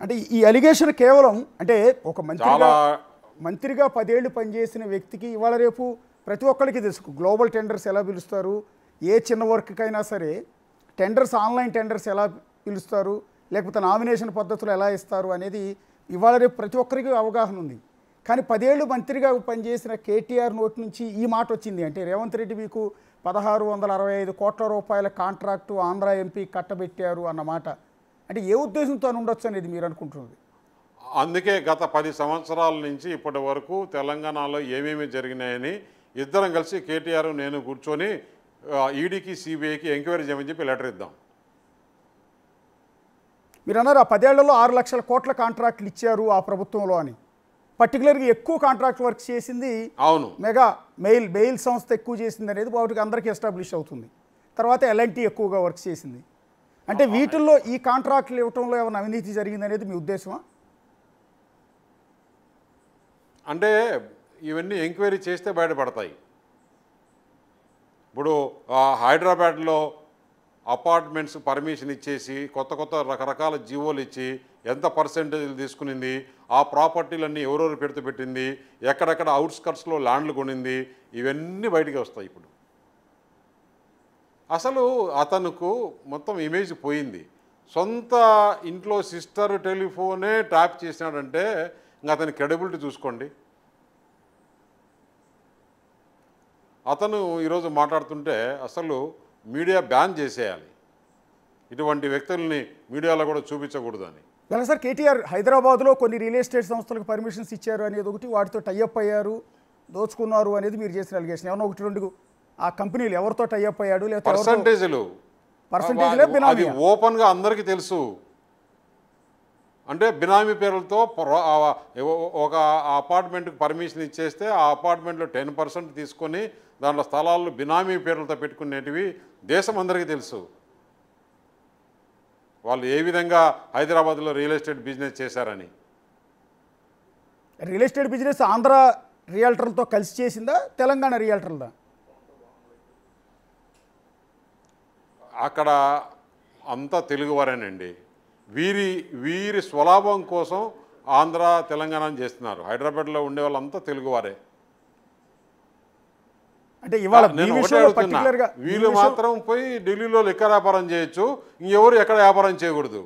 అంటే ఈ అలిగేషన్ కేవలం అంటే ఒక మంత్రిగా 10 ఏళ్ళు పనిచేసిన వ్యక్తికి ఇవాళ రేపు ప్రతి ఒక్కరికి తెలుసు గ్లోబల్ టెండర్స్ ఎలా పిలుస్తారు, ఏ చిన్న వర్క్కైనా సరే టెండర్స్ ఆన్లైన్ టెండర్స్ ఎలా పిలుస్తారు, లేకపోతే నామినేషన్ పద్ధతులు ఎలా ఇస్తారు అనేది ఇవాళ రేపు ప్రతి ఒక్కరికి అవగాహన ఉంది. కానీ 10 ఏళ్ళు మంత్రిగా పనిచేసిన కేటీఆర్ నోటి నుంచి ఈ మాట వచ్చింది అంటే రేవంత్ రెడ్డి మీకు 1665 కోట్ల రూపాయల కాంట్రాక్టు ఆంధ్ర ఎంపీ కట్టబెట్టారు అన్నమాట. అంటే ఏ ఉద్దేశంతో ఉండొచ్చు అనేది మీరు అనుకుంటున్నది? అందుకే గత 10 సంవత్సరాల నుంచి ఇప్పటి వరకు తెలంగాణలో ఏమేమి జరిగినాయని ఇద్దరం కలిసి కేటీఆర్ నేను కూర్చొని ఈడీకి సిబిఐకి ఎంక్వైరీ చేయమని చెప్పి లెటర్ ఇద్దాం. మీరు అన్నారు ఆ 10 ఏళ్లలో 6 లక్షల కోట్ల కాంట్రాక్టులు ఇచ్చారు ఆ ప్రభుత్వంలో అని. పర్టికులర్గా ఎక్కువ కాంట్రాక్ట్ వర్క్ చేసింది అవును మెగా బెయిల్ సంస్థ ఎక్కువ చేసింది అనేది వాటికి అందరికీ ఎస్టాబ్లిష్ అవుతుంది. తర్వాత ఎల్ఎన్టీ ఎక్కువగా వర్క్ చేసింది. అంటే వీటిల్లో ఈ కాంట్రాక్టులు ఇవ్వటంలో ఏమైనా అవినీతి జరిగింది అనేది మీ ఉద్దేశమా? అంటే ఇవన్నీ ఎంక్వైరీ చేస్తే బయటపడతాయి. ఇప్పుడు హైదరాబాద్లో అపార్ట్మెంట్స్ పర్మిషన్ ఇచ్చేసి కొత్త రకరకాల జీవోలు ఇచ్చి ఎంత పర్సెంటేజ్లు తీసుకునింది, ఆ ప్రాపర్టీలన్నీ ఎవరెవరు పెట్టింది, ఎక్కడెక్కడ అవుట్స్కట్స్లో ల్యాండ్లు కొనింది, ఇవన్నీ బయటికి వస్తాయి. ఇప్పుడు అసలు అతనుకు మొత్తం ఇమేజ్ పోయింది. సొంత ఇంట్లో సిస్టర్ టెలిఫోనే ట్యాప్ చేసినాడంటే ఇంకా అతని క్రెడిబిలిటీ చూసుకోండి. అతను ఈరోజు మాట్లాడుతుంటే అసలు మీడియా బ్యాన్ చేసేయాలి, ఇటువంటి వ్యక్తుల్ని మీడియాలో కూడా చూపించకూడదు అని. ఎలా సార్ కేటీఆర్ హైదరాబాద్లో కొన్ని రియల్ ఎస్టేట్ సంస్థలకు పర్మిషన్స్ ఇచ్చారు అనేది ఒకటి, వాటితో టైఅప్ అయ్యారు, దోచుకున్నారు అనేది మీరు చేసిన అలిగేషన్. ఏమన్నా 1-2 ఆ కంపెనీలు ఎవరితో టైఅప్ అయ్యాడు లేదా పర్సంటేజ్లు అది ఓపెన్గా అందరికీ తెలుసు. అంటే బినామీ పేర్లతో ఒక అపార్ట్మెంట్కి పర్మిషన్ ఇచ్చేస్తే ఆ అపార్ట్మెంట్లో 10% తీసుకొని దాంట్లో స్థలాలు బినామీ పేర్లతో పెట్టుకునేటివి దేశం అందరికీ తెలుసు. వాళ్ళు ఏ విధంగా హైదరాబాద్లో రియల్ ఎస్టేట్ బిజినెస్ చేశారని. రియల్ ఎస్టేట్ బిజినెస్ ఆంధ్ర రియల్టర్లతో కలిసి చేసిందా, తెలంగాణ రియల్టర్లదా? అక్కడ అంతా తెలుగువారేనండి. వీరి స్వలాభం కోసం ఆంధ్ర తెలంగాణ చేస్తున్నారు. హైదరాబాద్లో ఉండే వాళ్ళంతా తెలుగువారే. అంటే ఇవాళ నేను ఒకటే అడుగుతున్నా, వీళ్ళు మాత్రం పోయి ఢిల్లీలో లెక్క వ్యాపారం చేయొచ్చు, ఇంకెవరు ఎక్కడ వ్యాపారం చేయకూడదు.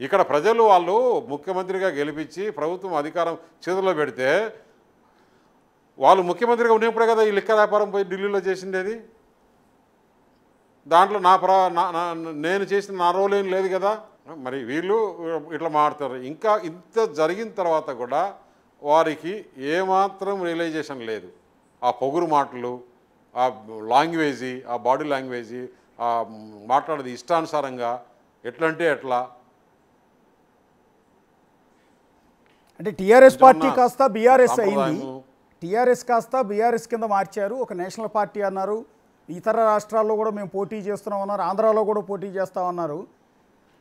ఇక్కడ ప్రజలు వాళ్ళు ముఖ్యమంత్రిగా గెలిపించి ప్రభుత్వం అధికారం చేతుల్లో పెడితే వాళ్ళు ముఖ్యమంత్రిగా ఉన్నప్పుడే కదా ఈ లెక్క వ్యాపారం పోయి ఢిల్లీలో చేసిండేది. దాంట్లో నేను చేసిన నా రోల్ ఏం లేదు కదా. మరి వీళ్ళు ఇట్లా మాట్లాడతారు. ఇంకా ఇంత జరిగిన తర్వాత కూడా వారికి ఏమాత్రం రియలైజేషన్ లేదు. ఆ పొగురు మాటలు, ఆ లాంగ్వేజీ, ఆ బాడీ లాంగ్వేజీ, ఆ మాట్లాడేది ఇష్టానుసారంగా ఎట్లంటే ఎట్లా. అంటే టీఆర్ఎస్ పార్టీ కాస్త బీఆర్ఎస్ అయింది, టీఆర్ఎస్ కాస్త బీఆర్ఎస్ కింద మార్చారు, ఒక నేషనల్ పార్టీ అన్నారు. ఇతర రాష్ట్రాల్లో కూడా మేము పోటీ చేస్తున్నామన్నారు, ఆంధ్రాలో కూడా పోటీ చేస్తామన్నారు.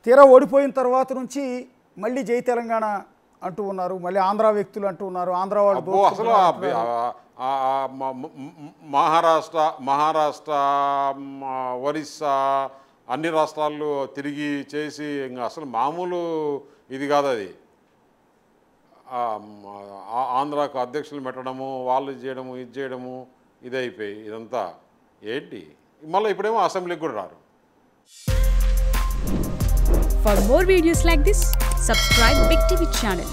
తీరా ఓడిపోయిన తర్వాత నుంచి మళ్ళీ జై తెలంగాణ అంటూ ఉన్నారు, మళ్ళీ ఆంధ్ర వ్యక్తులు అంటూ ఉన్నారు, ఆంధ్ర వాళ్ళు. అసలు మహారాష్ట్ర ఒరిస్సా అన్ని రాష్ట్రాల్లో తిరిగి చేసి ఇంకా అసలు మామూలు ఇది కాదు అది. ఆంధ్రాకు అధ్యక్షులు పెట్టడము, వాళ్ళు చేయడము, ఇది చేయడము, ఇది అయిపోయి ఇదంతా ఏంటి. మళ్ళీ ఇప్పుడేమో అసెంబ్లీకి కూడా రారు. For more videos like this, subscribe Big TV channel.